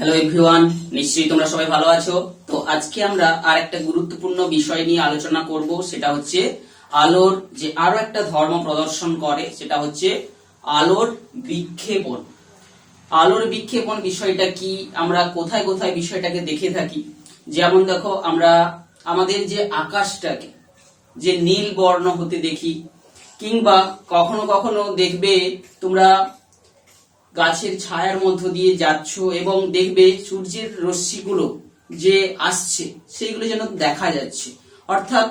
Hello everyone, নিশ্চয়ই তোমরা সবাই ভালো আছো। তো আজকে আমরা আর একটা গুরুত্বপূর্ণ বিষয় নিয়ে আলোচনা করব, সেটা হচ্ছে আলোর যে আরো একটা ধর্ম প্রদর্শন করে, সেটা হচ্ছে আলোর বিক্ষেপণ। আলোর বিক্ষেপণ বিষয়টা কি, আমরা কোথায় কোথায় বিষয়টাকে দেখে থাকি। যেমন দেখো, আমরা আমাদের যে আকাশটাকে যে নীল বর্ণ হতে দেখি, কিংবা কখনো কখনো দেখবে তোমরা গাছের ছায়ার মধ্য দিয়ে যাচ্ছ এবং দেখবে সূর্যের রশ্মিগুলো যে আসছে সেইগুলো যেন দেখা যাচ্ছে। অর্থাৎ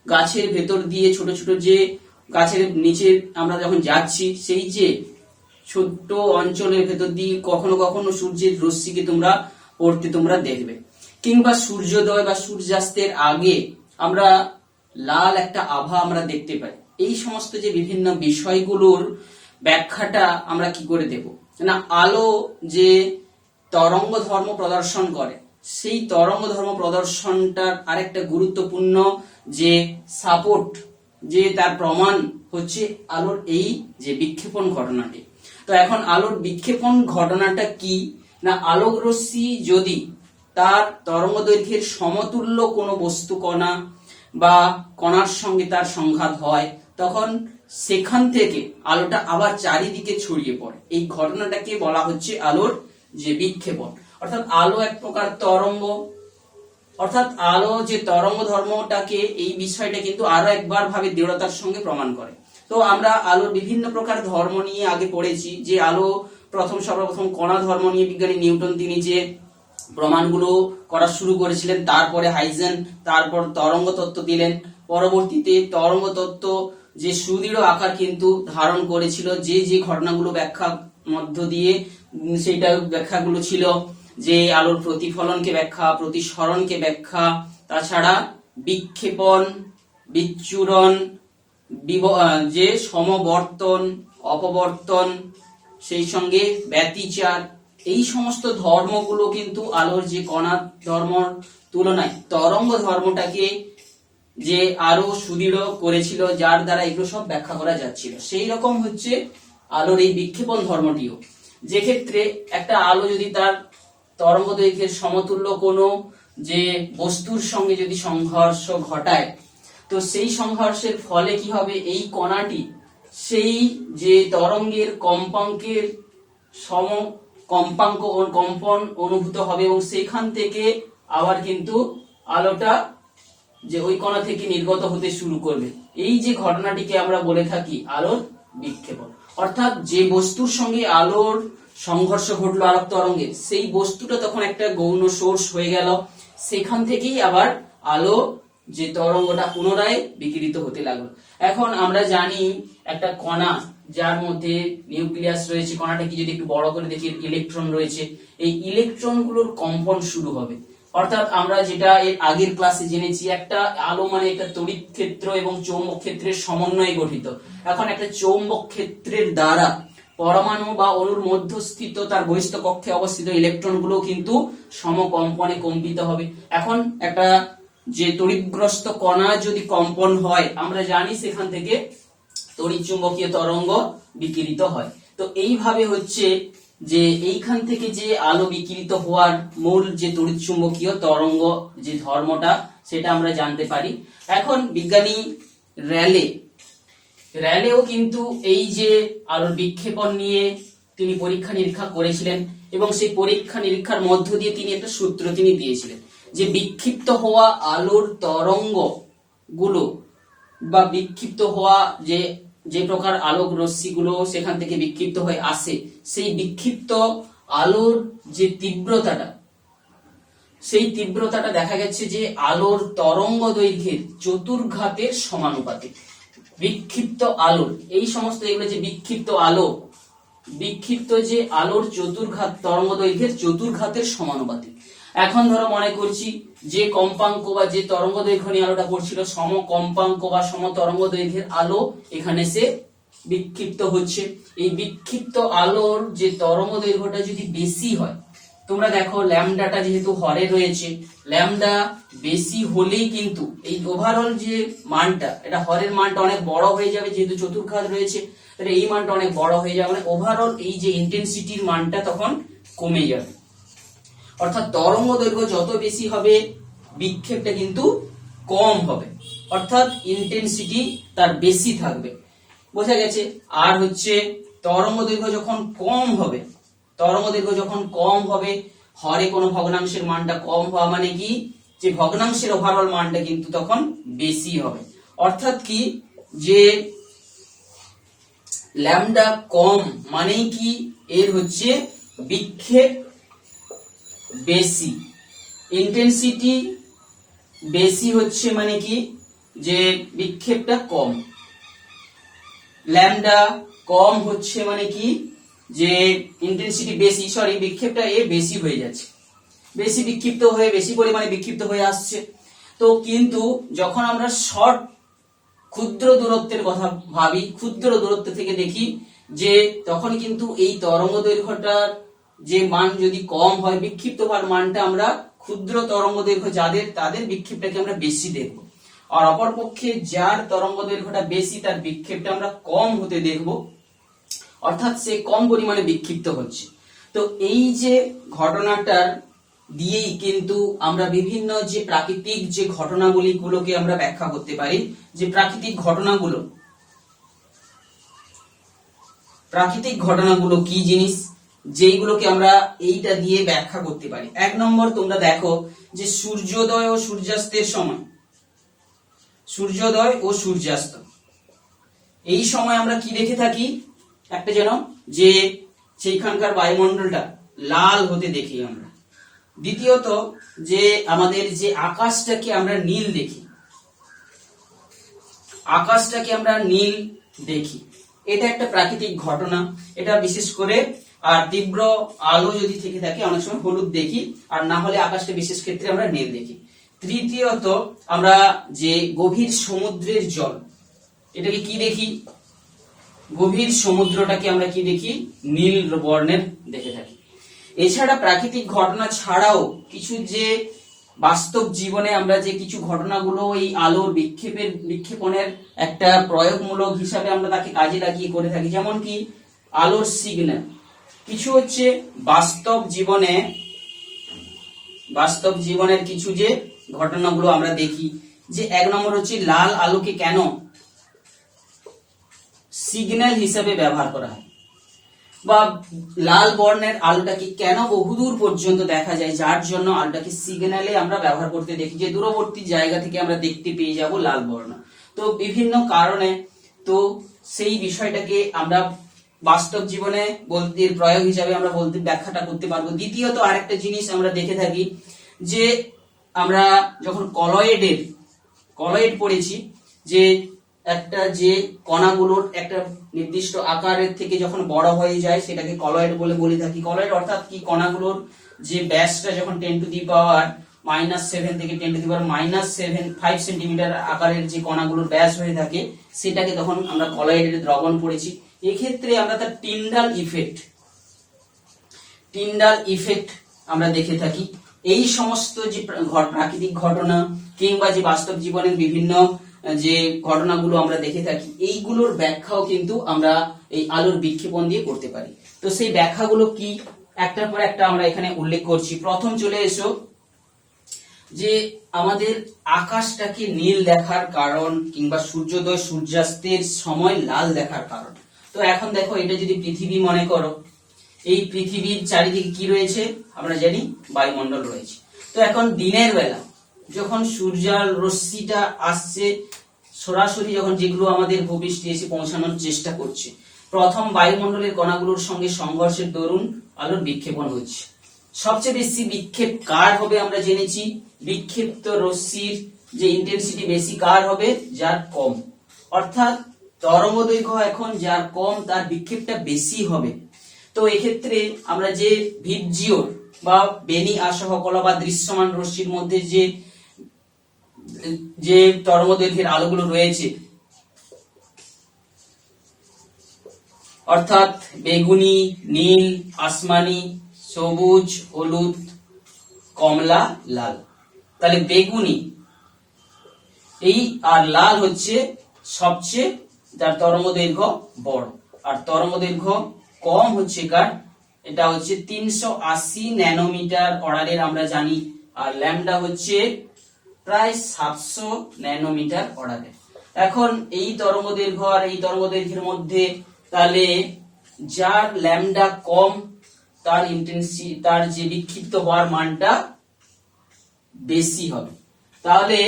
গাছের ভেতর দিয়ে ছোট ছোট যে গাছের নিচে আমরা যখন যাচ্ছি, সেই যে ছোট্ট অঞ্চলের ভেতর দিয়ে কখনো কখনো সূর্যের রশ্মিকে পড়তে তোমরা দেখবে। কিংবা সূর্যোদয় বা সূর্যাস্তের আগে আমরা লাল একটা আভা আমরা দেখতে পাই। এই সমস্ত যে বিভিন্ন বিষয়গুলোর ব্যাখ্যাটা আমরা কি করে দেব না, আলো যে তরঙ্গ ধর্ম প্রদর্শন করে, সেই তরঙ্গ ধর্ম প্রদর্শনটার আরেকটা গুরুত্বপূর্ণ যে সাপোর্ট, যে তার প্রমাণ হচ্ছে আলোর এই যে বিক্ষেপণ ঘটনাটি। তো এখন আলোর বিক্ষেপণ ঘটনাটা কি না, আলোক রশ্মি যদি তার তরঙ্গ দৈর্ঘ্যের সমতুল্য কোনো বস্তু কণা বা কণার সঙ্গে তার সংঘাত হয়, তখন সেখান থেকে আলোটা আবার চারিদিকে ছড়িয়ে পড়ে। এই ঘটনাটাকে বলা হচ্ছে আলোর যে বিক্ষেপণ। অর্থাৎ আলো এক প্রকার তরঙ্গ, অর্থাৎ আলো যে তরঙ্গ ধর্মটাকে, এই বিষয়টা কিন্তু আরো একবার ভাবে দৃঢ়তার সঙ্গে প্রমাণ করে। তো আমরা আলোর বিভিন্ন প্রকার ধর্ম নিয়ে আগে পড়েছি, যে আলো সর্বপ্রথম কণা ধর্ম নিয়ে বিজ্ঞানী নিউটন তিনি যে প্রমাণগুলো করা শুরু করেছিলেন, তারপরে হাইজেন তারপর তরঙ্গ তত্ত্ব দিলেন। পরবর্তীতে তরঙ্গ তত্ত্ব যে সুদৃঢ় আকার কিন্তু ধারণ করেছিল, যে যে ঘটনাগুলো ব্যাখ্যা মধ্য দিয়ে সেইটা ব্যাখ্যাগুলো ছিল যে আলোর প্রতিফলনকে ব্যাখ্যা, প্রতিসরণকে ব্যাখ্যা, তাছাড়া বিক্ষেপণ, বিচ্ছুরণ, যে সমবর্তন, অপবর্তন, সেই সঙ্গে ব্যতিচার, এই সমস্ত ধর্মগুলো কিন্তু আলোর যে কণা ধর্মর তুলনায় তরঙ্গ ধর্মটাকে যে আরো সুদৃঢ় করেছিল, যার দ্বারা এগুলো সব ব্যাখ্যা করা যাচ্ছিল। সেই রকম হচ্ছে আলোর এই বিক্ষেপণ ধর্মটিও, যে ক্ষেত্রে একটা আলো যদি তার তরঙ্গ দৈর্ঘ্যের সমতুল্য কোনো যে বস্তুর সঙ্গে যদি সংঘর্ষ ঘটায়, তো সেই সংঘর্ষের ফলে কি হবে, এই কণাটি সেই যে তরঙ্গের কম্পাঙ্কের সম কম্পন অনুভূত হবে এবং সেখান থেকে আবার কিন্তু আলোটা যে ওই কণা থেকে নির্গত হতে শুরু করবে। এই যে ঘটনাটিকে আমরা বলে থাকি আলোর বিক্ষেপণ। অর্থাৎ যে বস্তুর সঙ্গে আলোর সংঘর্ষ ঘটলো আলোক তরঙ্গের, সেই বস্তুটা তখন একটা গৌণ সোর্স হয়ে গেল, সেখান থেকেই আবার আলো যে তরঙ্গটা পুনরায় বিকিরিত হতে লাগলো। এখন আমরা জানি একটা কণা যার মধ্যে নিউক্লিয়াস রয়েছে, কণাটা কি যদি একটু বড় করে দেখি, ইলেকট্রন রয়েছে, এই ইলেকট্রনগুলোর কম্পন শুরু হবে। অর্থাৎ আমরা যেটা এর আগের ক্লাসে জেনেছি, একটা আলো মানে একটা তড়িৎ ক্ষেত্র এবং চৌম্বক ক্ষেত্রের সমন্বয়ে গঠিত। এখন একটা চৌম্বক ক্ষেত্রের দ্বারা পরমাণু বা অণুর মধ্যস্থিত তার বহিস্থ কক্ষে অবস্থিত ইলেকট্রনগুলো কিন্তু সমকম্পনে কম্পিত হবে। এখন একটা যে তড়িৎগ্রস্ত কণা যদি কম্পন হয়, আমরা জানি সেখান থেকে তড়িৎ চুম্বকীয় তরঙ্গ বিকিরিত হয়। তো এইভাবে হচ্ছে যে এইখান থেকে যে আলো বিকিরিত হওয়ার মূল যে তড়িৎ চুম্বকীয় তরঙ্গ যে ধর্মটা, সেটা আমরা জানতে পারি। এখন বিজ্ঞানী র্যালেও কিন্তু এই যে আলোর বিক্ষেপণ নিয়ে তিনি পরীক্ষা নিরীক্ষা করেছিলেন এবং সেই পরীক্ষা নিরীক্ষার মধ্য দিয়ে তিনি একটা সূত্র তিনি দিয়েছিলেন, যে বিক্ষিপ্ত হওয়া আলোর তরঙ্গ গুলো বা বিক্ষিপ্ত হওয়া যে প্রকার আলোক রশ্মিগুলো সেখান থেকে বিক্ষিপ্ত হয়ে আসে, সেই বিক্ষিপ্ত আলোর যে তীব্রতাটা, সেই তীব্রতাটা দেখা গেছে যে আলোর তরঙ্গ দৈর্ঘ্যের চতুর্ঘাতের সমানুপাতিক। বিক্ষিপ্ত আলোর এই সমস্ত এগুলো যে বিক্ষিপ্ত যে আলোর চতুর্ঘাত তরঙ্গ দৈর্ঘ্যের চতুর্ঘাতের সমানুপাতিক। এখন ধরো মনে করছি যে কম্পাঙ্ক বা যে তরঙ্গ দৈর্ঘ্য নিয়ে আলোটা পড়ছিল, সম কম্পাঙ্ক বা সম তরঙ্গ দৈর্ঘ্যের আলো এখানে সে বিক্ষিপ্ত হচ্ছে। এই বিক্ষিপ্ত আলোর যে তরঙ্গ দৈর্ঘ্যটা যদি বেশি হয়, তোমরা দেখো ল্যামডাটা যেহেতু হরে রয়েছে, ল্যামডা বেশি হলেই কিন্তু এই ওভারঅল যে মানটা, এটা হরের মানটা অনেক বড় হয়ে যাবে, যেহেতু চতুর্ঘাত রয়েছে তাহলে এই মানটা অনেক বড় হয়ে যাবে, মানে ওভারঅল এই যে ইন্টেন্সিটির মানটা তখন কমে যাবে। অর্থাৎ তরঙ্গ দৈর্ঘ্য যত বেশি হবে বিক্ষেপটা কিন্তু কম হবে, অর্থাৎ ইন্টেন্সিটি তার বেশি থাকবে। বোঝা গেছে? আর হচ্ছে তরঙ্গ দৈর্ঘ্য যখন কম হবে, তরঙ্গ দৈর্ঘ্য যখন কম হবে, হরে কোনো ভগ্নাংশের মানটা কম হওয়া মানে কি, যে ভগ্নাংশের ওভারঅল মানটা কিন্তু তখন বেশি হবে। অর্থাৎ কি, যে ল্যামডা কম মানেই কি, এর হচ্ছে বিক্ষেপ বেশি, ইন্টেন্সিটি বেশি হচ্ছে মানে কি, যে বিক্ষেপটা কম। ল্যামডা কম হচ্ছে মানে কি, যে ইন্টেন্সিটি বেশি, সরি বিক্ষেপটা বেশি হয়ে যাচ্ছে, বেশি বিক্ষিপ্ত হয়ে, বেশি পরিমাণে বিক্ষিপ্ত হয়ে আসছে। তো কিন্তু যখন আমরা শর্ট ক্ষুদ্র দূরত্বের কথা ভাবি, ক্ষুদ্র দূরত্ব থেকে দেখি, যে তখন কিন্তু এই তরঙ্গ দৈর্ঘ্যটার যে মান যদি কম হয়, বিক্ষিপ্ত হওয়ার মানটা আমরা ক্ষুদ্র তরঙ্গ দৈর্ঘ্য যাদের, তাদের বিক্ষেপটাকে আমরা বেশি দেখব। আর অপরপক্ষে যার তরঙ্গ দৈর্ঘ্যটা বেশি, তার বিক্ষেপটা আমরা কম হতে দেখব, অর্থাৎ সে কম পরিমাণে বিক্ষিপ্ত হচ্ছে। তো এই যে ঘটনাটার দিয়েই কিন্তু আমরা বিভিন্ন যে প্রাকৃতিক যে ঘটনাগুলোকে আমরা ব্যাখ্যা করতে পারি, যে প্রাকৃতিক ঘটনাগুলো কি জিনিস, যেইগুলোকে আমরা এইটা দিয়ে ব্যাখ্যা করতে পারি। 1 নম্বর তোমরা দেখো, যে সূর্যোদয় ও সূর্যাস্তের সময়, সূর্যোদয় ও সূর্যাস্ত, এই সময় আমরা কি দেখে থাকি, একটা যেন যে সেইখানকার বায়ুমণ্ডলটা লাল হতে দেখি আমরা। দ্বিতীয়ত, যে আমাদের যে আকাশটাকে আমরা নীল দেখি, আকাশটাকে আমরা নীল দেখি, এটা একটা প্রাকৃতিক ঘটনা। এটা বিশেষ করে, আর তীব্র আলো যদি থেকে থাকে অনেক সময় হলুদ দেখি, আর না হলে আকাশটা বিশেষ ক্ষেত্রে আমরা নীল দেখি। তৃতীয়ত, আমরা যে গভীর সমুদ্রের জল, এটাকে কি দেখি, গভীর সমুদ্রটাকে আমরা কি দেখি, নীল বর্ণের দেখে থাকি। এছাড়া প্রাকৃতিক ঘটনা ছাড়াও কিছু যে বাস্তব জীবনে আমরা যে কিছু ঘটনাগুলো এই আলোর বিক্ষেপণের একটা প্রয়োগমূলক হিসাবে আমরা তাকে কাজে লাগিয়ে করে থাকি, যেমন কি আলোর সিগন্যাল। কিছু হচ্ছে বাস্তব জীবনের কিছু যে ঘটনাগুলো আমরা দেখি, যে 1 নম্বর হচ্ছে লাল আলোকে কেন সিগন্যাল হিসাবে ব্যবহার করা হয়, বা লাল বর্ণের আলোটাকে কেন বহুদূর পর্যন্ত দেখা যায়, যার জন্য আলোটাকে সিগন্যালে আমরা ব্যবহার করতে দেখি, যে দূরবর্তী জায়গা থেকে আমরা দেখতে পেয়ে যাব লাল বর্ণ। তো বিভিন্ন কারণে, তো সেই বিষয়টাকে আমরা বাস্তব জীবনে বলতে প্রয়োগ হিসাবে আমরা বলতে ব্যাখ্যাটা করতে পারবো। দ্বিতীয়ত, আরেকটা জিনিস আমরা দেখে থাকি, যে আমরা যখন কলয়েড পড়েছি, যে একটা যে কণাগুলোর একটা নির্দিষ্ট আকারের থেকে যখন বড় হয়ে যায় সেটাকে কলয়েড বলে বলে থাকি। কলয়েড অর্থাৎ কি, কণাগুলোর যে ব্যাসটা যখন 10 টু দি পাওয়ার -7 থেকে 10 টু দি পাওয়ার -5 সেন্টিমিটার আকারের যে কণাগুলোর ব্যাস হয়ে থাকে, সেটাকে তখন আমরা কলয়েডের দ্রবণ পড়েছি। এক্ষেত্রে আমরা তার টিন্ডাল ইফেক্ট আমরা দেখে থাকি। এই সমস্ত যে প্রাকৃতিক ঘটনা কিংবা যে বাস্তব জীবনের বিভিন্ন যে ঘটনাগুলো আমরা দেখে থাকি, এইগুলোর ব্যাখ্যাও কিন্তু আমরা এই আলোর বিক্ষেপণ দিয়ে করতে পারি। তো সেই ব্যাখ্যাগুলো কি, একটার পর একটা আমরা এখানে উল্লেখ করছি। প্রথম চলে এসো, যে আমাদের আকাশটাকে নীল দেখার কারণ, কিংবা সূর্যোদয় সূর্যাস্তের সময় লাল দেখার কারণ। তো এখন দেখো, এটা যদি পৃথিবী মনে করো, এই পৃথিবীর চারিদিকে কি রয়েছে, আমরা জানি বায়ুমণ্ডল রয়েছে। তো এখন দিনের বেলা যখন সূর্যার রশ্মিটা আসছে সরাসরি, যখন যেগুলো আমাদের ভূপৃষ্ঠে এসে পৌঁছানোর চেষ্টা করছে, প্রথম বায়ুমণ্ডলের কণাগুলোর সঙ্গে সংঘর্ষের দরুন আলোর বিক্ষেপণ হচ্ছে। সবচেয়ে বেশি বিক্ষেপ কার হবে আমরা জেনেছি, বিক্ষিপ্ত রশ্মির যে ইন্টেন্সিটি বেশি কার হবে, যার কম। অর্থাৎ তরঙ্গ দৈর্ঘ্য এখন যার কম, তার বিক্ষেপটা বেশি হবে। তো এক্ষেত্রে আমরা যে ভিবজিওর বা বেনি আসহকলা বা দৃশ্যমান রশ্মির মধ্যে যে তরঙ্গ দৈর্ঘ্যের আলোগুলো রয়েছে, অর্থাৎ বেগুনি, নীল, আসমানি, সবুজ, হলুদ, কমলা, লাল। তাহলে বেগুনি এই আর লাল হচ্ছে সবচেয়ে যার তরঙ্গ দৈর্ঘ্য বড়, আর তরঙ্গ দৈর্ঘ্য কম হচ্ছে কার, এটা হচ্ছে 380 ন্যানোমিটার অর্ডারের আমরা জানি, আর ল্যামডা হচ্ছে প্রায় 700 ন্যানোমিটার অর্ডারের। এখন এই তরঙ্গদৈর্ঘ্য আর এই তরঙ্গদৈর্ঘ্যের মধ্যে তাহলে যার ল্যামডা কম তার যে বিক্ষিপ্ত হওয়ার মানটা বেশি হবে। তাহলে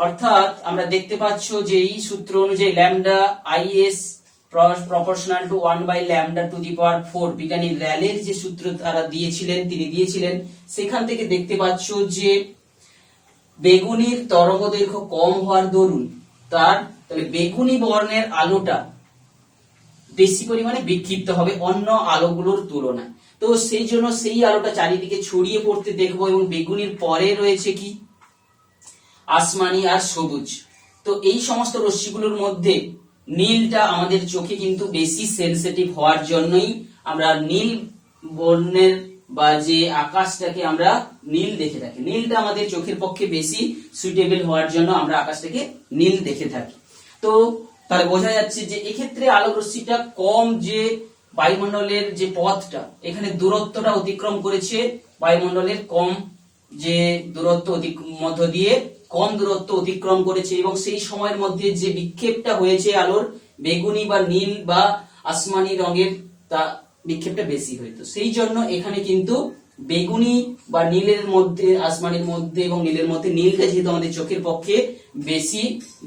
অর্থাৎ আমরা দেখতে পাচ্ছ যে এই সূত্র অনুযায়ী lambda is proportional to 1 by lambda to the power 4, বিজ্ঞানী র্যালের যে সূত্র তিনি দিয়েছিলেন সেখান থেকে দেখতে পাচ্ছ যে বেগুনির তরঙ্গদৈর্ঘ্য কম হওয়ার দরুন তাহলে বেগুনি বর্ণের আলোটা বেশি পরিমাণে বিক্ষিপ্ত হবে অন্য আলোগুলোর তুলনায়। তো সেই জন্য সেই আলোটা চারিদিকে ছড়িয়ে পড়তে দেখবো, এবং বেগুনির পরে রয়েছে কি আসমানি আর সবুজ। তো এই সমস্ত রশ্মিগুলোর মধ্যে নীলটা আমাদের চোখে কিন্তু বেশি সেনসিটিভ হওয়ার জন্যই আমরা নীল বর্ণের বা যে আকাশটাকে আমরা নীল দেখে থাকি। নীলটা আমাদের চোখের পক্ষে বেশি সুইটেবল হওয়ার জন্য আমরা আকাশটাকে নীল দেখে থাকি। তো তাহলে বোঝা যাচ্ছে যে এক্ষেত্রে আলোক রশ্মিটা কম, যে বায়ুমণ্ডলের যে পথটা এখানে দূরত্বটা অতিক্রম করেছে, বায়ুমণ্ডলের কম যে দূরত্ব মধ্য দিয়ে কম দূরত্ব অতিক্রম করেছে, এবং সেই সময়ের মধ্যে যে বিক্ষেপটা হয়েছে আলোর বেগুনি বা নীল বা আসমানি রঙের, তা বিক্ষেপটা বেশি হইতো। সেই জন্য এখানে কিন্তু বেগুনি বা নীলের মধ্যে, আসমানির মধ্যে এবং নীলের মধ্যে নীলটা যেহেতু আমাদের চোখের পক্ষে বেশি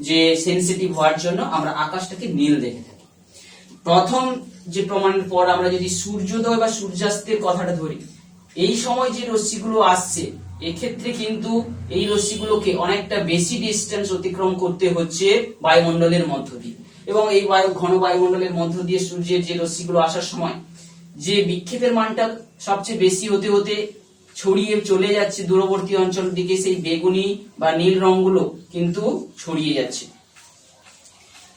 যে সেনসিটিভ হওয়ার জন্য আমরা আকাশটাকে নীল দেখে থাকি। প্রথম যে প্রমাণের পর আমরা যদি সূর্যোদয় বা সূর্যাস্তের কথাটা ধরি, এই সময় যে রশ্মিগুলো আসছে এক্ষেত্রে কিন্তু এই রশ্মিগুলোকে অনেকটা বেশি ডিস্টেন্স অতিক্রম করতে হচ্ছে বায়ুমণ্ডলের মধ্য দিয়ে, এবং এই ঘন বায়ুমণ্ডলের মধ্য দিয়ে সূর্যের যে রশ্মিগুলো আসার সময় যে বিক্ষেপের মানটা সবচেয়ে বেশি হতে হতে ছড়িয়ে চলে যাচ্ছে দূরবর্তী অঞ্চল দিকে, সেই বেগুনি বা নীল রংগুলো কিন্তু ছড়িয়ে যাচ্ছে।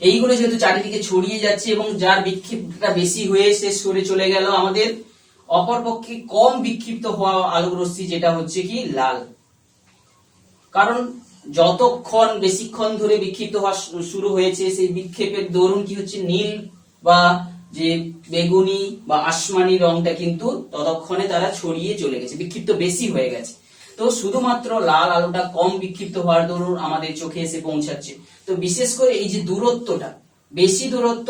এইগুলো যেহেতু চারিদিকে ছড়িয়ে যাচ্ছে এবং যার বিক্ষিপ্তটা বেশি হয়ে সে সরে চলে গেল আমাদের অপরপক্ষে কম বিক্ষিপ্ত হওয়া আলোক রশ্মি, যেটা হচ্ছে কি লাল। কারণ যতক্ষণ বেশিক্ষণ ধরে বিক্ষিপ্ত হওয়া শুরু হয়েছে সেই বিক্ষেপের দরুন কি হচ্ছে নীল বা যে বেগুনি বা আসমানি রংটা কিন্তু ততক্ষণে তারা ছড়িয়ে চলে গেছে, বিক্ষিপ্ত বেশি হয়ে গেছে। তো শুধুমাত্র লাল আলোটা কম বিক্ষিপ্ত হওয়ার দরুন আমাদের চোখে এসে পৌঁছাচ্ছে। তো বিশেষ করে এই যে দূরত্বটা, বেশি দূরত্ব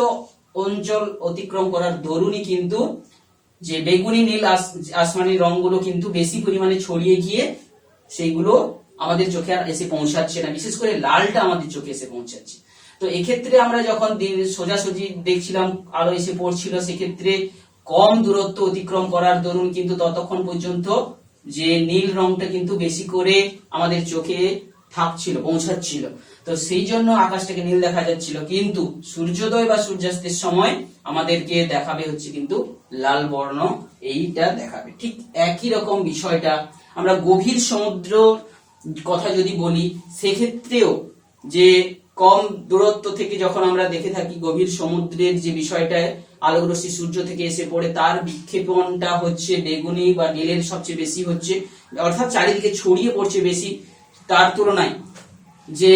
অঞ্চল অতিক্রম করার দরুনই কিন্তু যে বেগুনি নীল আসমানি রংগুলো কিন্তু বেশি পরিমাণে ছড়িয়ে গিয়ে সেইগুলো আমাদের চোখে আর এসে পৌঁছাচ্ছে না, বিশেষ করে লালটা আমাদের চোখে এসে পৌঁছাচ্ছে। তো এক্ষেত্রে আমরা যখন সোজাসুজি দেখছিলাম আলো এসে পড়ছিল, সেক্ষেত্রে কম দূরত্ব অতিক্রম করার দরুন কিন্তু ততক্ষণ পর্যন্ত যে নীল রংটা কিন্তু বেশি করে আমাদের চোখে থাকছিল, পৌঁছাচ্ছিল। তো সেই জন্য আকাশটাকে নীল দেখা যাচ্ছিল, কিন্তু সূর্যোদয় বা সূর্যাস্তের সময় আমাদেরকে দেখাবে হচ্ছে কিন্তু লাল বর্ণ, এইটা দেখাবে। ঠিক একই রকম বিষয়টা আমরা গভীর সমুদ্র কথা যদি বলি, সেক্ষেত্রেও যে কম দূরত্ব থেকে যখন আমরা দেখে থাকি গভীর সমুদ্রের যে বিষয়টা আলোক রশ্মি সূর্য থেকে এসে পড়ে, তার বিক্ষেপণটা হচ্ছে বেগুনি বা নীলের সবচেয়ে বেশি হচ্ছে, অর্থাৎ চারিদিকে ছড়িয়ে পড়ছে বেশি, তার তুলনায় যে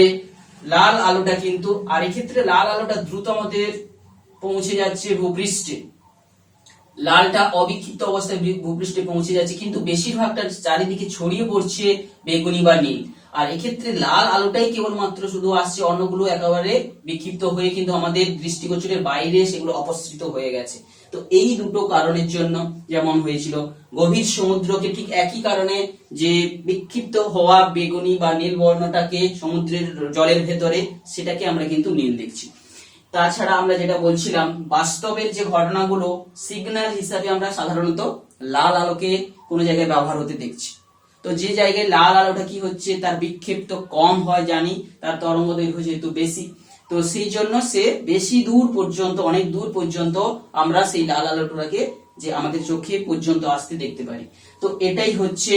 লাল আলোটা কিন্তু, আর এক্ষেত্রে লাল আলোটা দ্রুত আমাদের পৌঁছে যাচ্ছে ভূপৃষ্ঠে, লালটা অবিক্ষিপ্ত অবস্থায় ভূপৃষ্ঠে পৌঁছে যাচ্ছে, কিন্তু বেশিরভাগটা চারিদিকে ছড়িয়ে পড়ছে বেগুনি বা নীল। আর এক্ষেত্রে লাল আলোটাই কেবলমাত্র শুধু আসছে, অন্যগুলো একেবারে বিক্ষিপ্ত হয়ে কিন্তু আমাদের দৃষ্টিগোচরের বাইরে সেগুলো অপসৃত হয়ে গেছে। তো এই দুটো কারণের জন্য যেমন হয়েছিল গভীর সমুদ্রকে ঠিক একই কারণে যে বিক্ষিপ্ত হওয়া বেগুনি বা নীল বর্ণটাকে সমুদ্রের জলের ভেতরে, সেটাকে আমরা কিন্তু নীল দেখছি। তাছাড়া আমরা যেটা বলছিলাম, বাস্তবের যে ঘটনাগুলো সিগন্যাল হিসাবে আমরা সাধারণত লাল আলোকে কোনো জায়গায় ব্যবহার হতে দেখছি। তো যে জায়গায় লাল আলোটা কি হচ্ছে, তার বিক্ষেপ তো কম হয় জানি, তার তরঙ্গ দৈর্ঘ্য যেহেতু বেশি, তো সেই জন্য সে বেশি দূর পর্যন্ত, অনেক দূর পর্যন্ত আমরা সেই লাল আলোটাকে যে আমাদের চোখে পর্যন্ত আসতে দেখতে পারি। তো এটাই হচ্ছে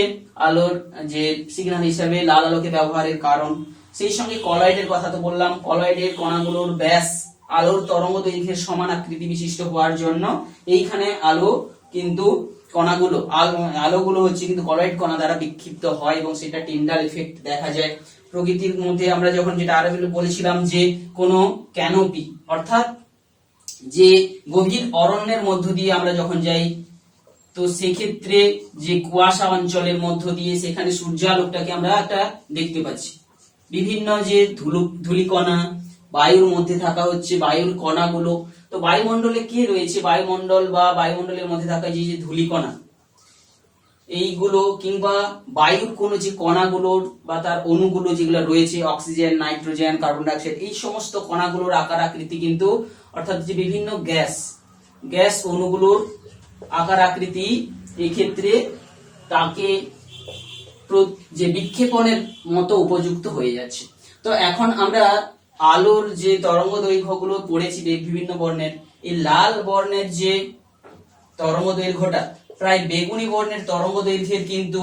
আলোর যে সিগন্যাল হিসাবে লাল আলোকে ব্যবহারের কারণ। সেই সঙ্গে কলয়েডের কথা তো বললাম, কলয়েডের কণাগুলোর ব্যাস আলোর তরঙ্গ দৈর্ঘ্যের সমান আকৃতি বিশিষ্ট হওয়ার জন্য এইখানে আলো কিন্তু আলোগুলো হচ্ছে কিন্তু কলয়েড কণা দ্বারা বিক্ষিপ্ত হয়, এবং সেটা টিন্ডাল ইফেক্ট দেখা যায় প্রকৃতির মধ্যে। আমরা যখন যেটা আরো বলেছিলাম যে কোনো ক্যানোপি, অর্থাৎ যে গভীর অরণ্যের মধ্য দিয়ে আমরা যখন যাই, তো সেক্ষেত্রে যে কুয়াশা অঞ্চলের মধ্য দিয়ে সেখানে সূর্যালোকটাকে আমরা একটা দেখতে পাচ্ছি। বিভিন্ন যে ধূলিকণা, বায়ুর মধ্যে থাকা হচ্ছে বায়ুর কণাগুলো। তো বায়ুমণ্ডলে কি রয়েছে, বায়ুমণ্ডল বা বায়ুমণ্ডলের মধ্যে থাকা যে যে ধূলিকণা এইগুলো, কিংবা বায়ুর কোনো যে কণাগুলোর বা তার অণুগুলো যেগুলো রয়েছে, অক্সিজেন, নাইট্রোজেন, কার্বন ডাইঅক্সাইড, এই সমস্ত কণাগুলোর আকার আকৃতি কিন্তু, অর্থাৎ যে বিভিন্ন গ্যাস অণুগুলোর আকার আকৃতি এই ক্ষেত্রে তাকে যে বিক্ষেপণের মতো উপযুক্ত হয়ে যাচ্ছে। তো এখন আমরা আলোর যে তরঙ্গ দৈর্ঘ্যগুলো পড়েছি বিভিন্ন বর্ণের, এই লাল বর্ণের যে তরঙ্গ দৈর্ঘ্যটা প্রায় বেগুনি বর্ণের তরঙ্গ দৈর্ঘ্যের কিন্তু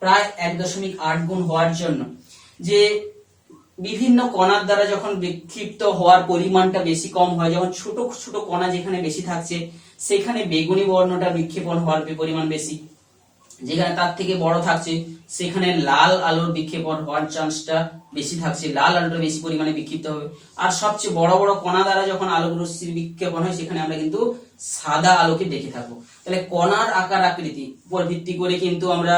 প্রায় 1.8 গুণ হওয়ার জন্য, যে বিভিন্ন কণার দ্বারা যখন বিক্ষিপ্ত হওয়ার পরিমাণটা বেশি কম হয়, যেমন ছোট ছোট কণা যেখানে বেশি থাকছে সেখানে বেগুনি বর্ণটা বিক্ষেপণ হওয়ার পরিমাণ বেশি, যেখানে তার থেকে বড় থাকছে সেখানে লাল আলোর বিক্ষেপণ হওয়ার চান্সটা বেশি থাকছে, লাল আলোটা বেশি পরিমাণে বিক্ষিপ্ত হবে। আর সবচেয়ে বড় বড় কণা দ্বারা যখন আলোক রশ্মির বিক্ষেপণ হয় সেখানে আমরা কিন্তু সাদা আলোকে দেখে থাকবো। তাহলে কণার আকার আকৃতি উপর ভিত্তি করে কিন্তু আমরা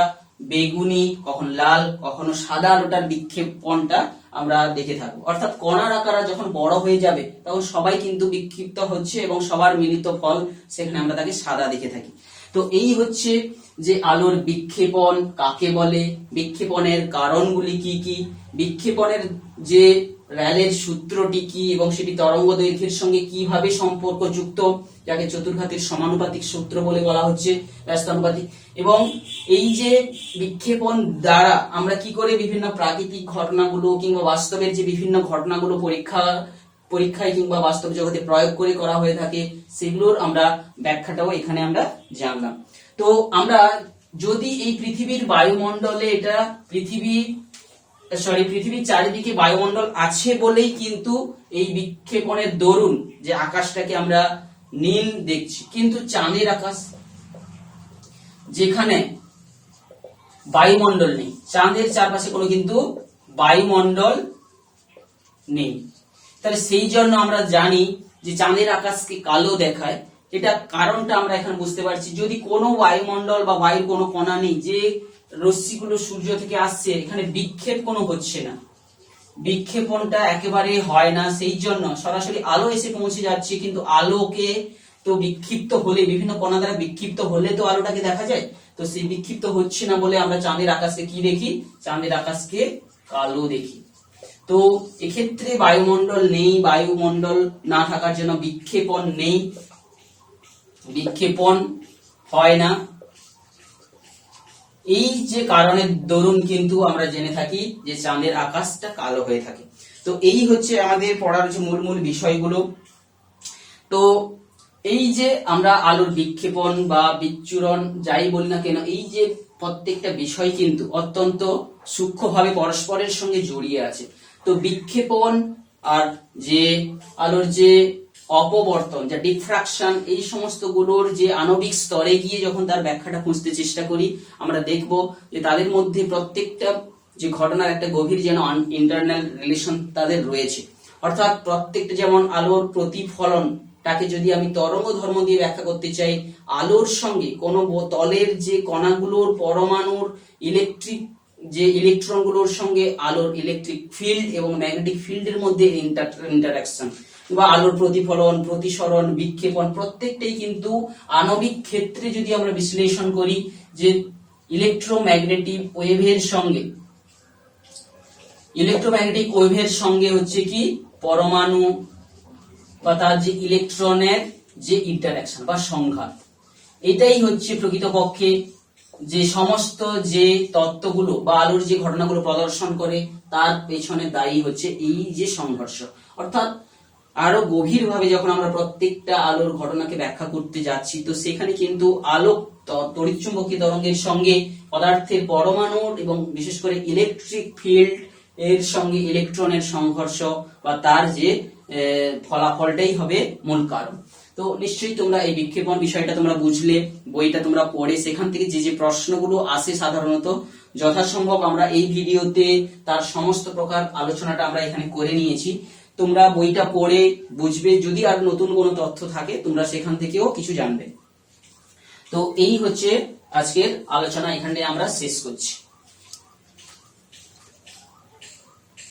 বেগুনি, কখন লাল, কখনো সাদা আলোটার বিক্ষেপণটা আমরা দেখে থাকবো। অর্থাৎ কণার আকার যখন বড় হয়ে যাবে তখন সবাই কিন্তু বিক্ষিপ্ত হচ্ছে এবং সবার মিলিত ফল সেখানে আমরা তাকে সাদা দেখে থাকি। তো এই হচ্ছে যে আলোর বিক্ষেপণ কাকে বলে, বিক্ষেপণের কারণগুলি কি কি, বিক্ষেপণের যে র্যালের সূত্রটি কি এবং সেটি তরঙ্গ দৈর্ঘ্যের সঙ্গে কিভাবে সম্পর্কযুক্ত, যাকে চতুর্ঘাতের সমানুপাতিক সূত্র বলে বলা হচ্ছে, ব্যস্তানুপাতিক। এবং এই যে বিক্ষেপণ দ্বারা আমরা কি করে বিভিন্ন প্রাকৃতিক ঘটনাগুলো কিংবা বাস্তবের যে বিভিন্ন ঘটনাগুলো পরীক্ষায় কিংবা বাস্তব জগতে প্রয়োগ করে করা হয়ে থাকে সেগুলোর আমরা ব্যাখ্যাটাও এখানে আমরা জানলাম। তো আমরা যদি এই পৃথিবীর বায়ুমণ্ডলে পৃথিবীর চারিদিকে বায়ুমণ্ডল আছে বলেই কিন্তু এই বিক্ষেপণের দরুন যে আকাশটাকে আমরা নীল দেখছি, কিন্তু চাঁদের আকাশ যেখানে বায়ুমণ্ডল নেই, চাঁদের চারপাশে কোনো কিন্তু বায়ুমণ্ডল নেই, তাহলে সেই জন্য আমরা জানি যে চাঁদের আকাশকে কালো দেখায়। এটা কারণটা আমরা এখন বুঝতে পারছি, যদি কোনো বায়ুমণ্ডল বা বায়ুর কোনো কণা নেই, যে রশ্মিগুলো সূর্য থেকে আসছে এখানে বিক্ষেপ কোনো হচ্ছে না, বিক্ষেপণটা একেবারে হয় না, সেই জন্য সরাসরি আলো এসে পৌঁছে যাচ্ছে, কিন্তু আলোকে তো বিক্ষিপ্ত হলে, বিভিন্ন কণা দ্বারা বিক্ষিপ্ত হলে তো আলোটাকে দেখা যায়, তো সেই বিক্ষিপ্ত হচ্ছে না বলে আমরা চাঁদের আকাশকে কি দেখি, চাঁদের আকাশকে কালো দেখি। তো এক্ষেত্রে বায়ুমণ্ডল নেই, বায়ুমণ্ডল না থাকার জন্য বিক্ষেপণ নেই, বিক্ষেপণ হয় না, এই যে কারণের দরুন কিন্তু আমরা জেনে থাকি যে চাঁদের আকাশটা কালো হয়ে থাকে। তো এই হচ্ছে আমাদের পড়ার যে মূল বিষয়গুলো। তো এই যে আমরা আলোর বিক্ষেপণ বা বিচ্ছুরণ যাই বলি না কেন, এই যে প্রত্যেকটা বিষয় কিন্তু অত্যন্ত সূক্ষ্মভাবে পরস্পরের সঙ্গে জড়িয়ে আছে। তো বিক্ষেপণ আর যে আলোর যে অপবর্তন, যা ডিফ্রাকশন, এই সমস্ত গুলোর যে আণবিক স্তরে গিয়ে যখন তার ব্যাখ্যাটা খুঁজতে চেষ্টা করি আমরা দেখব যে তাদের মধ্যে প্রত্যেকটা যে ঘটনার একটা গভীর যেন ইন্টারনাল রিলেশন তাদের রয়েছে। অর্থাৎ প্রত্যেকটা, যেমন আলোর প্রতিফলন তাকে যদি আমি তরঙ্গ ধর্ম দিয়ে ব্যাখ্যা করতে চাই, আলোর সঙ্গে কোনো তলের যে কণাগুলোর পরমাণুর ইলেকট্রিক যে ইলেকট্রনগুলোর সঙ্গে আলোর ইলেকট্রিক ফিল্ড এবং ম্যাগনেটিক ফিল্ডের মধ্যে ইন্টারাকশন, বা আলোর প্রতিফলন, প্রতিসরণ, বিক্ষেপণ প্রত্যেকটাই কিন্তু আণবিক ক্ষেত্রে যদি আমরা বিশ্লেষণ করি যে ইলেকট্রোম্যাগনেটিক ওয়েভের সঙ্গে হচ্ছে কি পরমাণু বা তার যে ইলেকট্রনের যে ইন্টারাকশন বা সংঘাত, এটাই হচ্ছে প্রকৃতপক্ষে যে সমস্ত যে তত্ত্বগুলো বা আলোর যে ঘটনাগুলো প্রদর্শন করে তার পেছনে দায়ী হচ্ছে এই যে সংঘর্ষ। অর্থাৎ আরো গভীরভাবে যখন আমরা প্রত্যেকটা আলোর ঘটনাকে ব্যাখ্যা করতে যাচ্ছি, তো সেখানে কিন্তু আলোক তড়িৎচুম্বকীয় তরঙ্গের সঙ্গে পদার্থের পরমাণুর এবং বিশেষ করে ইলেকট্রিক ফিল্ড এর সঙ্গে ইলেকট্রনের সংঘর্ষ বা তার যে ফলাফলটাই হবে মূল কারণ। তো নিশ্চয়ই তোমরা এই বিক্ষেপণ বিষয়টা তোমরা বুঝলে, বইটা তোমরা পড়ে সেখান থেকে যে যে প্রশ্নগুলো আসে সাধারণত যথাসম্ভব আমরা এই ভিডিওতে তার সমস্ত প্রকার আলোচনাটা আমরা এখানে করে নিয়েছি। তোমরা বইটা পড়ে বুঝবে, যদি আর নতুন কোনো তথ্য থাকে তোমরা সেখান থেকেও কিছু জানবে। তো এই হচ্ছে আজকের আলোচনা, এখানে আমরা শেষ করছি।